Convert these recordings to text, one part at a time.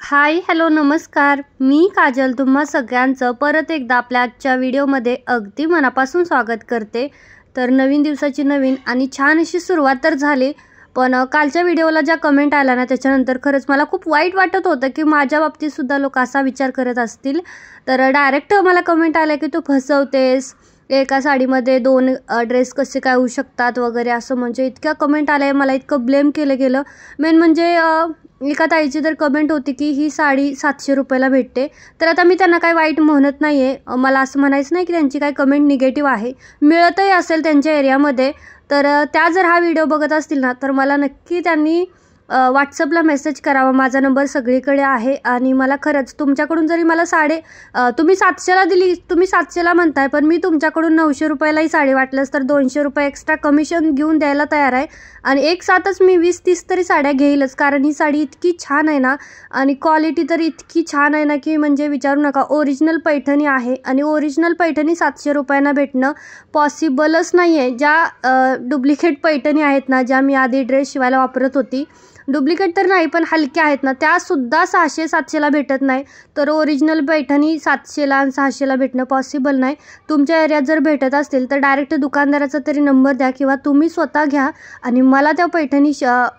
Hi hello नमस्कार, मी काजल तुम्हा सगळ्यांचं परत एकदा आपल्या आजच्या व्हिडिओमध्ये अगदी मनापासून स्वागत करते। तर नवीन दिवसाची नवीन आणि छान अशी सुरुवात तर झाली, पण कालच्या व्हिडिओला ज्या कमेंट आल्या ना त्याच्यानंतर खरंच मला खूप वाईट वाटत होतं की माझ्या बाबतीत सुद्धा लोक असा विचार करत असतील। तर डायरेक्ट मला कमेंट आल्या की तू फसवतेस, एका साडीमध्ये दोन ड्रेस कसे काय होऊ शकतात वगैरे असं, म्हणजे इतक्या कमेंट आल्या, मला इतकं ब्लेम केलं गेलं। मेन म्हणजे एका ताईची तर कमेंट होती की ही साडी 700 रुपयाला भेटते। तर आता मी त्यांना काही वाईट म्हणत नाही आहे, मला असं म्हणायचं नाही की त्यांची काही कमेंट निगेटिव्ह आहे, मिळतही असेल त्यांच्या एरियामध्ये। तर त्या जर हा व्हिडिओ बघत असतील ना तर मला नक्की त्यांनी व्हॉट्सअपला मेसेज करावा, माझा नंबर सगळीकडे आहे। आणि मला खरंच तुमच्याकडून जरी मला तुम्ही 700ला दिली, तुम्ही 700ला म्हणताय, पण मी तुमच्याकडून 900 रुपयालाही साडी वाटलंच तर 200 रुपये एक्स्ट्रा कमिशन घेऊन द्यायला तयार आहे। आणि एक साथच मी 20-30 तरी साड्या घेईलच, कारण ही साडी इतकी छान आहे ना आणि क्वालिटी तर इतकी छान आहे ना की म्हणजे विचारू नका। ओरिजिनल पैठणी आहे आणि ओरिजिनल पैठणी 700 रुपयांना भेटणं पॉसिबलच नाही आहे। ज्या डुप्लिकेट पैठणी आहेत ना, ज्या मी आधी ड्रेस शिवायला वापरत होती, डुप्लिकेट तर नाही पण हलक्या आहेत ना, त्यासुद्धा 600-700ला भेटत नाही। तर ओरिजिनल पैठणी 700ला आणि 600ला भेटणं पॉसिबल नाही। तुमच्या एरियात जर भेटत असतील तर डायरेक्ट दुकानदाराचा तरी नंबर द्या किंवा तुम्ही स्वतः घ्या आणि मला त्या पैठणी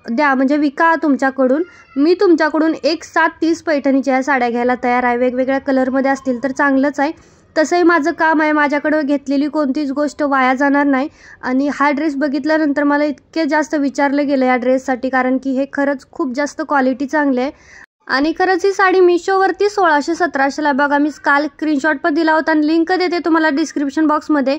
द्या, म्हणजे विका तुमच्याकडून। मी तुमच्याकडून एक साथ 30 पैठणीच्या साड्या घ्यायला तयार आहे। वेगवेगळ्या कलरमध्ये असतील तर चांगलंच आहे, तसंही माझं काम आहे, माझ्याकडे घेतलेली कोणतीच गोष्ट वाया जाणार नाही। आणि हा ड्रेस बघितल्यानंतर मला इतके जास्त विचारलं गेलं या ड्रेससाठी, कारण की हे खरंच खूप जास्त क्वालिटी चांगली आहे। आणि खरंच ही साडी मिशोवरती 1600-1700ला, बघा मी काल स्क्रीनशॉट पण दिला होता आणि लिंक देते तुम्हाला डिस्क्रिप्शन बॉक्समध्ये।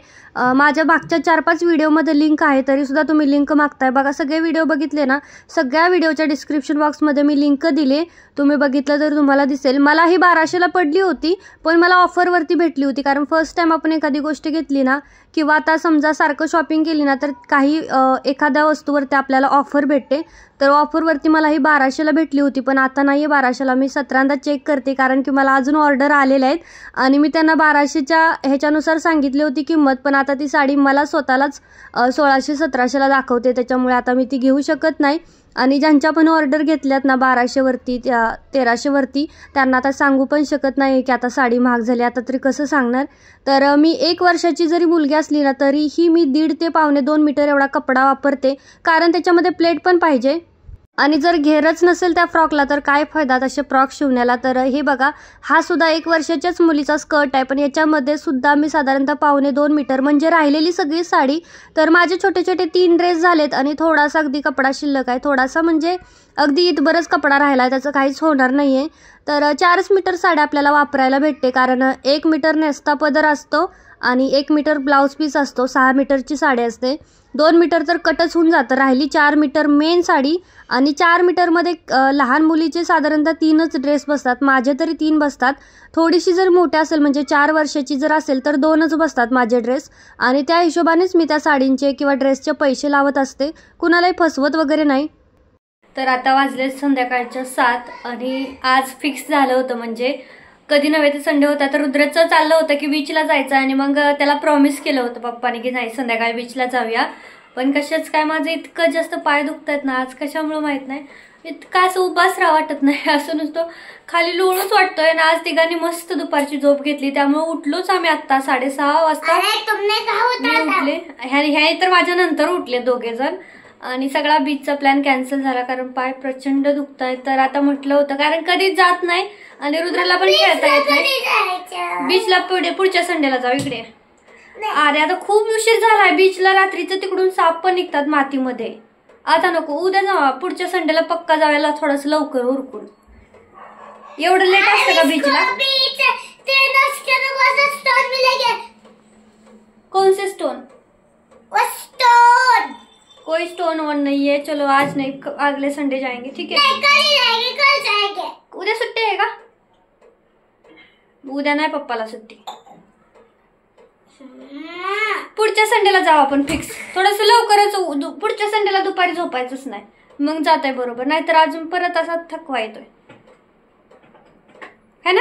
माझ्या मागच्या 4-5 व्हिडिओमध्ये लिंक आहे, तरीसुद्धा तुम्ही लिंक मागताय। बघा सगळे व्हिडिओ बघितले ना, सगळ्या व्हिडिओच्या डिस्क्रिप्शन बॉक्समध्ये मी लिंक दिले, तुम्ही बघितलं तर तुम्हाला दिसेल। मला ही 1200ला पडली होती, पण मला ऑफरवरती भेटली होती, कारण फर्स्ट टाईम आपण एखादी गोष्ट घेतली ना किंवा आता समजा सारखं शॉपिंग केली ना तर काही एखाद्या वस्तूवरती आपल्याला ऑफर भेटते। तर ऑफरवरती मला ही 1200ला भेटली होती, पण आता नाही आहे 1200ला। मी 17दा चेक करते, कारण की मला अजून ऑर्डर आलेल्या आहेत आणि मी त्यांना 1200च्या ह्याच्यानुसार सांगितली होती किंमत, पण आता ती साडी मला स्वतःलाच 1600-1700ला दाखवते, त्याच्यामुळे आता मी ती घेऊ शकत नाही। आणि ज्यांच्या पण ऑर्डर घेतल्यात ना 1200वरती 1300वरती, त्यांना आता सांगू पण शकत नाही की आता साडी महाग झाली, आता तरी कसं सांगणार। तर मी 1 वर्षाची जरी मुलगी असली ना तरीही मी 1.5 ते 1.25-2 मीटर एवढा कपडा वापरते, कारण त्याच्यामध्ये प्लेट पण पाहिजे। आणि जर घेरच नसेल त्या फ्रॉकला तर काय फायदा तसे फ्रॉक शिवण्याला। तर हे बघा, हा सुद्धा 1 वर्षाच्याच मुलीचा स्कर्ट आहे, पण याच्यामध्ये सुद्धा मी साधारणतः 1.25-2 मीटर, म्हणजे राहिलेली सगळी साडी। तर माझे छोटे छोटे 3 ड्रेस झालेत आणि थोडासा अगदी कपडा शिल्लक आहे, थोडासा म्हणजे अगदी इथबरच कपडा राहिला आहे, त्याचं काहीच होणार नाही आहे। तर 4 मीटर साड्या आपल्याला वापरायला भेटते, कारण 1 मीटर नेसता पदर असतो आणि 1 मीटर ब्लाऊज पीस असतो, 6 मीटरची साडी असते। 2 मीटर तर कटच होऊन जातं, राहिली 4 मीटर मेन साडी। आणि 4 मीटरमध्ये लहान मुलीचे साधारणतः 3च ड्रेस बसतात, माझे तरी 3 बसतात। थोडीशी जर मोठी असेल म्हणजे 4 वर्षाची जर असेल तर 2च बसतात माझे ड्रेस, आणि त्या हिशोबानेच मी त्या साडींचे किंवा ड्रेसचे पैसे लावत असते, कुणालाही फसवत वगैरे नाही। तर आता वाजले संध्याकाळच्या 7 आणि आज फिक्स झालं होतं, म्हणजे कधी नव्हे ते संडे होता तर रुद्रचं चाललं होतं की बीचला जायचं, आणि मग त्याला प्रॉमिस केलं होतं पप्पाने की नाही संध्याकाळी बीचला जाऊया। पण कशाच काय माझं इतकं जास्त पाय दुखतात ना आज, कशामुळे माहित नाही, इतकं असं उपास राहा वाटत नाही, असं नुसतं खाली लोळूच वाटतोय ना। आज तिघांनी मस्त दुपारची झोप घेतली, त्यामुळे उठलोच आम्ही आत्ता 6:30 वाजता मी उठले। ह्या तर माझ्या नंतर उठले दोघे जण, आणि सगळा बीचचा प्लॅन कॅन्सल झाला कारण पाय प्रचंड दुखतायत। तर आता म्हटलं होतं, कारण कधीच जात नाही आणि रुद्रला पण खेळता येत नाही, बीचला पुढच्या संडेला जाऊ इकडे। अरे आता खूप उशीर झालाय, बीचला रात्रीचं तिकडून साप पण निघतात मातीमध्ये, आता नको, उद्या जावा, पुढच्या संडेला पक्का जायला थोडस लवकर उरकून। एवढं लेट असतं का बीचला? कौन से स्टोन? कोई स्टोन वन नहीं है, चलो आज नहीं, अगले संडे जाएंगे, ठीक है? कल जाएंगे। उद्या सुट्टी आहे का? उद्या नाही पप्पाला सुट्टी, पुढच्या संडेला जाऊ आपण फिक्स। थोडस लवकरच, पुढच्या संडेला दुपारी झोपायचंच नाही, मग जात आहे बरोबर, नाहीतर अजून परत असा थकवा येतोय, है ना?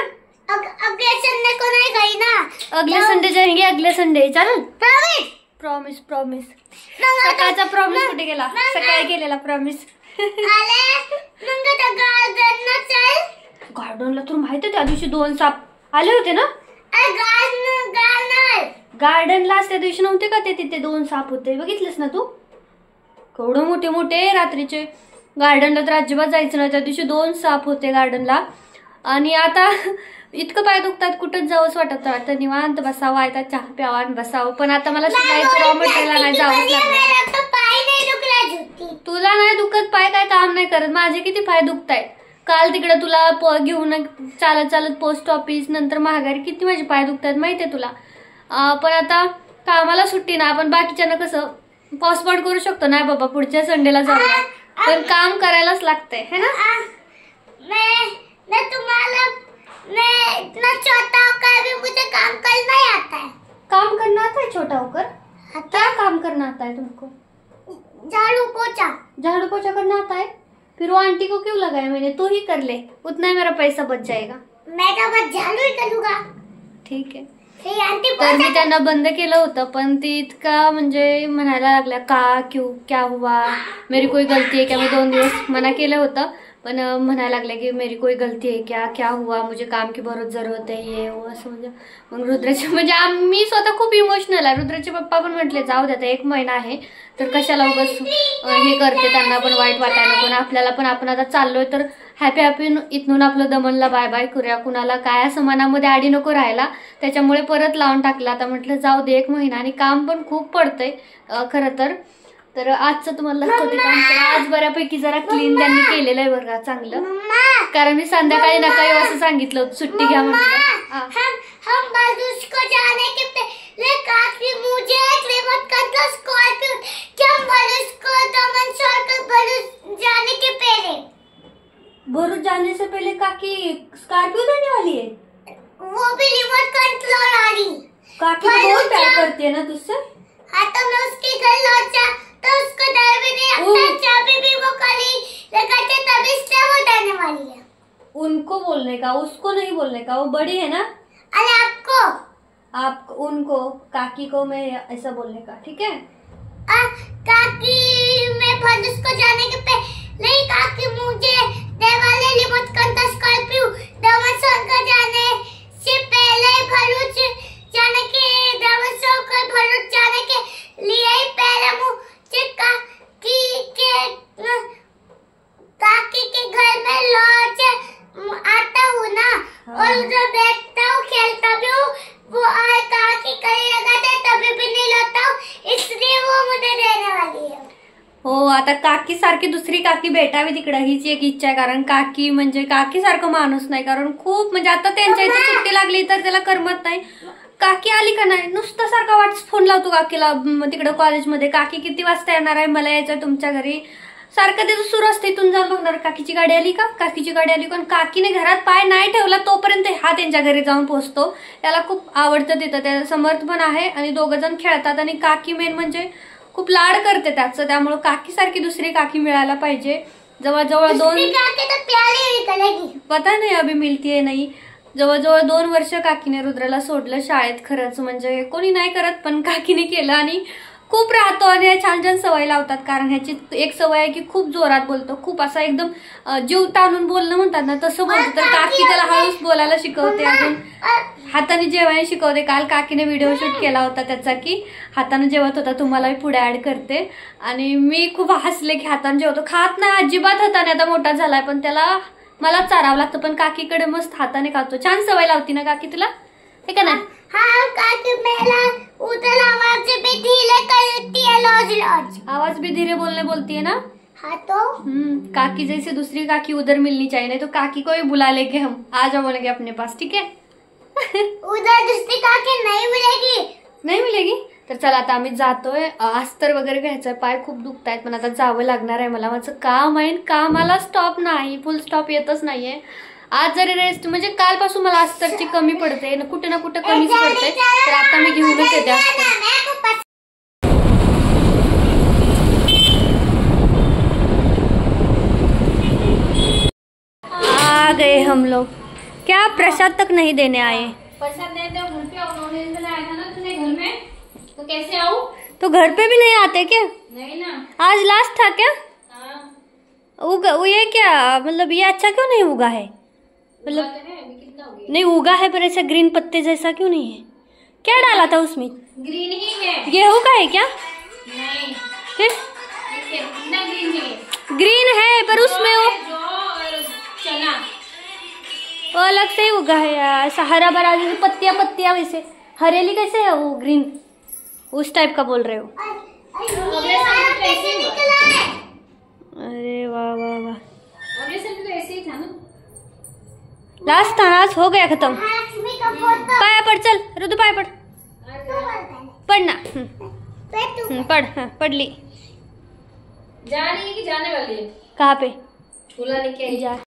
अगले संडे को नहीं गई ना, अगले संडे जाएंगे, अगले संडे, चल प्रॉमिस प्रॉमिस। सकाळचा प्रॉमिस कुठे गेला? सकाळी गेलेला प्रॉमिस। गार्डनला तर माहिती आहे त्या दिवशी 2 साप आले होते ना गार्डनला. त्या दिवशी नव्हते का ते तिथे 2 साप होते, बघितलेस ना तू? केवढे मोठे मोठे रात्रीचे. गार्डनला तर अजिबात जायचं नाही, त्या दिवशी 2 साप होते गार्डनला. आणि आता इतकं पाय दुखतात, कुठंच जावंच वाटत वाटतं, निवांत बसावं, आता चहा प्यावा आणि बसावं. पण आता मला शिकायचं रॉ मटेरियल नाही जावंच लागलं. तुला नाही दुखत पाय, काय काम नाही करत, माझे किती पाय दुखतायत. काल तिकडे तुला घेऊन चालत चालत पोस्ट ऑफिस, नंतर महागारी, किती माझे पाय दुखतात माहितीये तुला. पण आता कामाला सुट्टी ना, आपण बाकीच्यांना कसं पोस्टपोन करू शकतो. नाही बाबा पुढच्या संडेला जाऊया, पण काम करायलाच लागतंय है ना. छोटा होकर भी मुझे काम करना ही आता है. काम करना आता है छोटा होकर? क्या काम करना आता है तुमको? झाड़ू पोछा. झाड़ू पोछा करना आता है? फिर वो आंटी को क्यों लगाया मैंने? तू ही कर ले, उतना ही मेरा पैसा बच जाएगा. मैं तो बस झाड़ू ही करूंगा. ठीक आहे. तर मी त्यांना बंद केलं होतं, पण ती इतका म्हणजे म्हणायला लागल्या का क्यों क्या हुआ, मेरी कोई गलती है क्या. मी 2 दिवस मना केलं होतं, पण म्हणायला लागले की मेरी कोई गलती है क्या, क्या हुआ, मुझे काम की बहुत जरूरत है, ये वो असं. म्हणजे मग रुद्राचे म्हणजे मी स्वतः खूप इमोशनल आहे. रुद्राचे पप्पा पण म्हटले जाऊ द्या, 1 महिना आहे तर कशाला उगाच हे करते, त्यांना पण वाईट वाटायला नको, आपल्याला पण आपण आता चाललोय तर हॅपी हॅपी इथून आपलं दमनला बाय बाय करूया. कुणाला काय असं मनामध्ये आडी नको राहायला, त्याच्यामुळे परत लावून टाकलं. आता म्हटलं जाऊ दे 1 महिना, आणि काम पण खूप पडतंय खरं तर आजचं तुम्हाला दाखवते काम. आज बऱ्यापैकी जरा क्लीन त्यांनी केलेलं आहे बरं, चांगलं. कारण मी संध्याकाळी नका येऊ असं सांगितलं होतं, सुट्टी घ्या म्हटलं. हम बालूस को जाने के पहले काफी मुझे रिमोट कंट्रोल स्कॉर्पियो क्या बालूस को दमन सर्कल बालूस जाने के पहले, भरूच जाने से पहले काकी स्कॉर्पियो देने वाली है. वो भी रिमोट कंट्रोल वाली. काकी बहुत प्यार करती है ना तुझसे. हाँ तो मैं उसके घर लौट जा तो उसको डर भी नहीं लगता, चाबी भी वो खाली लगाते तभी से वो देने वाली है. उनको बोलने का, उसको नहीं बोलने का, वो बड़ी है ना. अरे आपको, आप उनको, काकी को मैं ऐसा बोलने का, ठीक है. काकी मैं भरूच को जाने के पहले काकी मुझे देवाले रिमोट कंट्रोल स्कॉर्पियो दमन सर्कल जाने से पहले भरूच जाने के दमन सर्कल भरूच जाने के लिए ही पहले मुझे काकी के घर में लौट आता हूँ ना, और जो बैठता हूँ खेलता भी हूँ, वो आए काकी कहीं लगाते तभी भी नहीं लौटता हूँ, इसलिए वो मुझे देने वाली है. हो, आता काकी सारखी दुसरी काकी भेटावी तिकडे, हीच एक इच्छा आहे. कारण काकी म्हणजे काकी सारखं माणूस नाही, कारण खूप म्हणजे आता त्यांच्या इथे सुट्टी लागली तर त्याला करमत नाही. काकी आली का नाही नुसतं सारखा फोन लावतो काकीला तिकडे कॉलेजमध्ये, काकी किती वाजता येणार आहे, मला यायचं तुमच्या घरी, सारखं त्याचं सुरू असतं. इथून जाऊन बघणार काकीची गाडी आली का, काकीची गाडी आली. पण काकीने घरात पाय नाही ठेवला तोपर्यंत हा त्यांच्या घरी जाऊन पोहोचतो. त्याला खूप आवडतं तिथं, त्याचं समर्थ पण आहे आणि 2 जण खेळतात. आणि काकी मेन म्हणजे खूप लाड करते त्याचं, त्यामुळे काकी सारखी दुसरी काकी मिळायला पाहिजे. जवळजवळ 2 पता नाही अभी मिळती आहे नाही. जवळजवळ 2 वर्ष काकीने रुद्राला सोडलं शाळेत. खरंच म्हणजे कोणी नाही करत, पण काकीने केलं आणि खूप राहतो आणि छान छान सवय लावतात. कारण ह्याची एक सवय आहे की खूप जोरात बोलतो, खूप असा एकदम जीव ताणून बोलणं म्हणतात ना तसं बोलतो. तर काकी त्याला हळूच बोलायला शिकवते, अजून हाताने जेवायला शिकवते. काल काकीने व्हिडिओ शूट केला होता त्याचा की हाताने जेवत होता, तुम्हालाही पुढे ऍड करते. आणि मी खूप हसले की हाताने जेवतो, खात नाही अजिबात हाताने, आता मोठा झालाय पण त्याला मला चारावं लागतं. पण काकीकडे मस्त हाताने खातो. छान सवय लावती ना काकी तुला, हे का नाही. हाँ काकी मेरा उधर आवाज भी धीरे करती है, लॉज लॉज आवाज भी धीरे बोलती है ना. हाँ तो काकी जैसे दूसरी काकी उधर मिलनी चाहिए, नहीं तो काकी को ही बुला लेंगे हम, आ जाओ बोलेंगे अपने पास, ठीक है. उधर दूसरी काकी नाही मिलेगी. तर चला आता आम्ही जातोय. अस्तर वगैरे घ्यायचंय, पाय खूप दुखतायत पण आता जावं लागणार आहे मला. माझं काम आहे, कामाला स्टॉप नाही, फुल स्टॉप येतच नाहीये. आज जरी रेस्ट म्हणजे कालपासून मला अस्तरची कमी पडते, कुठे ना कुठे कमीच पडते, तर आता मी घेऊनच येते अस्तर. आ गए हम लोग. क्या प्रसाद तक नहीं देने आए. प्रसाद नहीं तो घर पे उन्होंने आया था ना तुमने घर में, तो कैसे आऊं. तो घर पे भी नहीं आते क्या. नहीं ना, आज लास्ट था क्या. हाँ उगा ये क्या मतलब, ये अच्छा क्यों नहीं उगा है. मतलब कितना हो गया? नहीं उगा है पर ऐसा ग्रीन पत्ते जैसा क्यों नहीं है? क्या डाला था उसमें? ग्रीन ही है। गेहूं का है क्या? नहीं, फिर कितना ग्रीन है? ग्रीन है पर उसमें वो जौ और चना। वो अलग से ही उगा है यार, ऐसा हरा भरा जैसे पत्तियां पत्तियां वैसे। हरेली कैसे है वो ग्रीन, उस टाइप का बोल रहे हो? अगले साल तो ऐसे ही हुआ। अरे वाह वाह वाह, अगले साल तो ऐसे ही था ना। लास्ट था ना, आज हो गया खत्म। लक्ष्मी का फोटो पाया पढ़, चल रुदू पाया पढ़, पढ़ना। पढ़, हाँ, पढ़ ली। जा रही है कि जाने वाली है? कहाँ पे? बोला नहीं क्या?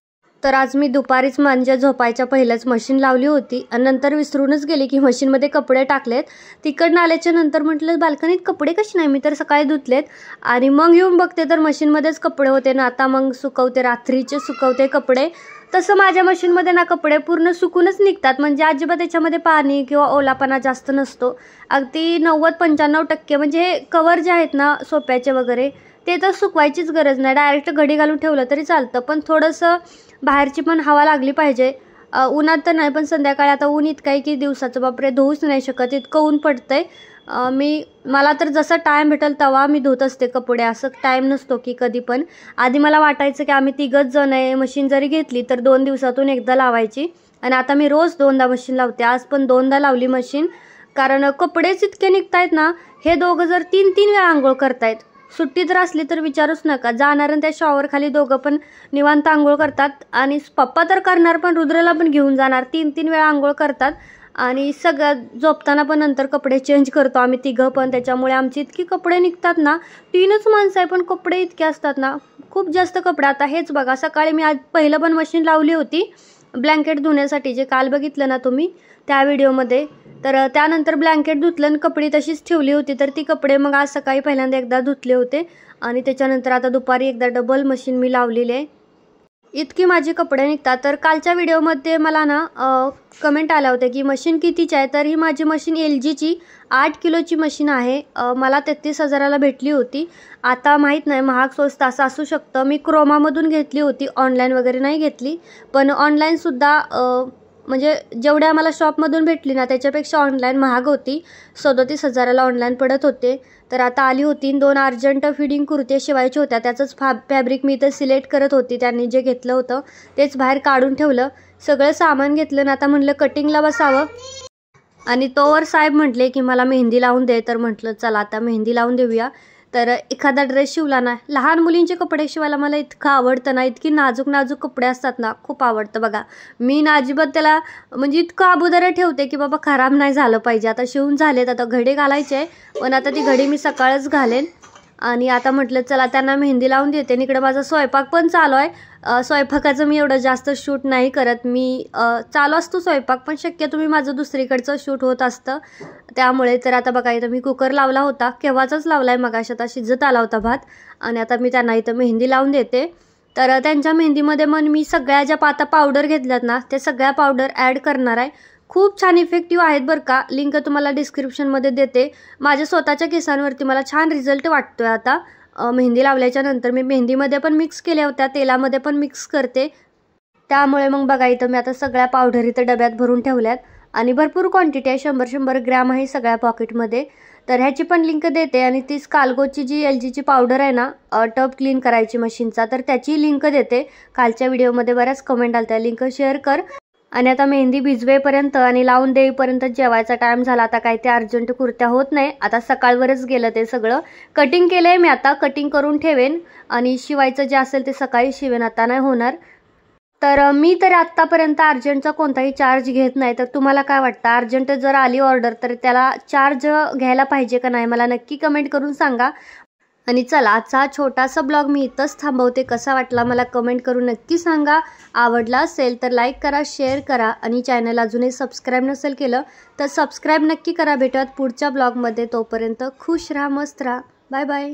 तर आज मी दुपारीच म्हणजे झोपायच्या पहिल्याच मशीन लावली होती आणि नंतर विसरूनच गेले की मशीनमध्ये कपडे टाकलेत. तिकडनं आल्याच्या नंतर म्हटलं बाल्कनीत कपडे कसे नाही, मी तर सकाळी धुतलेत आणि मग येऊन बघते तर मशीनमध्येच कपडे होते ना. आता मग सुकवते, रात्रीचे सुकवते कपडे. तसं माझ्या मशीनमध्ये ना कपडे पूर्ण सुकूनच निघतात, म्हणजे अजिबात त्याच्यामध्ये पाणी किंवा ओलापणा जास्त नसतो. अगदी 90-95% म्हणजे कवर जे आहेत ना सोप्याचे वगैरे ते तर सुकवायचीच गरज नाही, डायरेक्ट घडी घालून ठेवलं तरी चालतं. पण थोडंसं बाहेरची पण हवा लागली पाहिजे. उन्हात तर नाही, पण संध्याकाळी आता ऊन इतकं आहे की दिवसाचं बापरे धुवूच नाही शकत, इतकं ऊन पडतंय. मला तर जसा टाईम भेटेल तेव्हा मी धुत असते कपडे, असं टाईम नसतो की कधी पण. आधी मला वाटायचं की आम्ही 3घच जण आहे, मशीन जरी घेतली तर 2 दिवसातून एकदा लावायची, आणि आता मी रोज 2दा मशीन लावते. आज पण 2दा लावली मशीन, कारण कपडेच इतके निघतायत ना. हे दोघं जर 3-3 वेळा आंघोळ करतायत, सुट्टी जर असली तर विचारूच नका. जाणार आणि त्या शॉवर खाली दोघं पण निवांत आंघोळ करतात, आणि पप्पा तर करणार पण रुद्रला पण घेऊन जाणार. 3-3 वेळा आंघोळ करतात, आणि सगळं झोपताना पण नंतर कपडे चेंज करतो आम्ही 3घं पण. त्याच्यामुळे आमची इतकी कपडे निघतात ना. 3च माणसं आहे पण कपडे इतके असतात ना, खूप जास्त कपडे. आता हेच बघा, सकाळी मी आज पहिलं पण मशीन लावली होती ब्लँकेट धुण्यासाठी, जे काल बघितलं ना तुम्ही त्या व्हिडिओमध्ये. तर त्यानंतर ब्लँकेट धुतलं आणि कपडे तशीच ठेवली होती, तर ती कपडे मग आज सकाळी पहिल्यांदा एकदा धुतले होते, आणि त्याच्यानंतर आता दुपारी एकदा डबल मशीन मी लावलेली आहे. इतकी माझे कपडे निघतात. तर कालच्या व्हिडिओमध्ये मला ना कमेंट आल्या होत्या की मशीन कितीची आहे, तर ही माझी मशीन LGची 8 किलोची मशीन आहे. मला 33,000ला भेटली होती. आता माहीत नाही महाग स्वस्त असं असू शकतं. मी क्रोमामधून घेतली होती, ऑनलाईन वगैरे नाही घेतली. पण ऑनलाईनसुद्धा म्हणजे जेवढ्या मला शॉपमधून भेटली ना त्याच्यापेक्षा ऑनलाईन महाग होती. 37,000ला ऑनलाईन पडत होते. तर आता आली होती. 2 अर्जंट फिडिंग कुर्ते शिवायचे होत्या, त्याचंच फॅब्रिक मी इथं सिलेक्ट करत होती. त्यांनी जे घेतलं होतं तेच बाहेर काढून ठेवलं, सगळं सामान घेतलं ना. आता म्हटलं कटिंगला बसावं, आणि तोवर साहेब म्हटले की मला मेहंदी लावून दे. तर म्हटलं चला आता मेहंदी लावून देऊया. तर एखादा ड्रेस शिवला ना. लहान मुलींचे कपडे शिवायला मला इतकं आवडतं ना, इतकी नाजूक नाजूक कपडे असतात ना, खूप आवडतं बघा. मी ना अजिबात त्याला म्हणजे इतकं अगोदर ठेवते की बाबा खराब नाही झालं पाहिजे. आता शिवून झालेत, आता घडी घालायचे आहे, पण आता ती घडी मी सकाळच घालेन. आणि आता म्हटलं चला त्यांना मेहंदी लावून देते. आणि इकडे माझा स्वयंपाक पण चालू आहे. स्वयंपाकाचं मी एवढं जास्त शूट नाही करत. मी चालू असतो स्वयंपाक, पण शक्यतो मी माझं दुसरीकडचं शूट होत असतं त्यामुळे. तर आता बघा इथं मी कुकर लावला होता, केव्हाचाच लावला आहे, मगाशी आता शिजत आला होता भात. आणि आता मी त्यांना इथं मेहंदी लावून देते. तर त्यांच्या मेहंदीमध्ये मग मी सगळ्या ज्या आता पावडर घेतल्यात ना त्या सगळ्या पावडर ॲड करणार आहे. खूप छान इफेक्टिव्ह आहेत बरं का. लिंक तुम्हाला डिस्क्रिप्शनमध्ये देते. माझ्या स्वतःच्या केसांवरती मला छान रिझल्ट वाटतो आहे आता मेहंदी लावल्याच्या नंतर. मी मेहंदीमध्ये पण मिक्स केल्या होत्या, तेलामध्ये पण मिक्स करते. त्यामुळे मग बघा इथं मी आता सगळ्या पावडर इथं डब्यात भरून ठेवल्यात, आणि भरपूर क्वांटिटी आहे, 100-100 ग्रॅम आहे सगळ्या पॉकेटमध्ये. तर ह्याची पण लिंक देते. आणि ती स्काल्गोची जी LGची पावडर आहे ना टब क्लीन करायची मशीनचा, तर त्याची लिंक देते. कालच्या व्हिडिओमध्ये बऱ्याच कमेंट आल्या, त्या लिंक शेअर कर. आणि आता मेहंदी भिजवेपर्यंत आणि लावून देईपर्यंत जेवायचा टाईम झाला. आता काही ते अर्जंट कुर्त्या होत नाही, आता सकाळवरच गेलं ते सगळं. कटिंग केलं आहे मी, आता कटिंग करून ठेवेन, आणि शिवायचं जे असेल ते सकाळी शिवेन, आता नाही होणार. तर मी तर आत्तापर्यंत अर्जंटचा कोणताही चार्ज घेत नाही. तर तुम्हाला काय वाटतं, अर्जंट जर आली ऑर्डर तर त्याला चार्ज घ्यायला पाहिजे का नाही, मला नक्की कमेंट करून सांगा. आणि चला आजचा हा छोटासा ब्लॉग मी इथंच थांबवते. कसा वाटला मला कमेंट करून नक्की सांगा. आवडला असेल तर लाईक करा, शेअर करा, आणि चॅनल अजूनही सबस्क्राईब नसेल केलं तर सबस्क्राईब नक्की करा. भेटूयात पुढच्या ब्लॉगमध्ये. तोपर्यंत खुश राहा, मस्त राहा. Bye bye.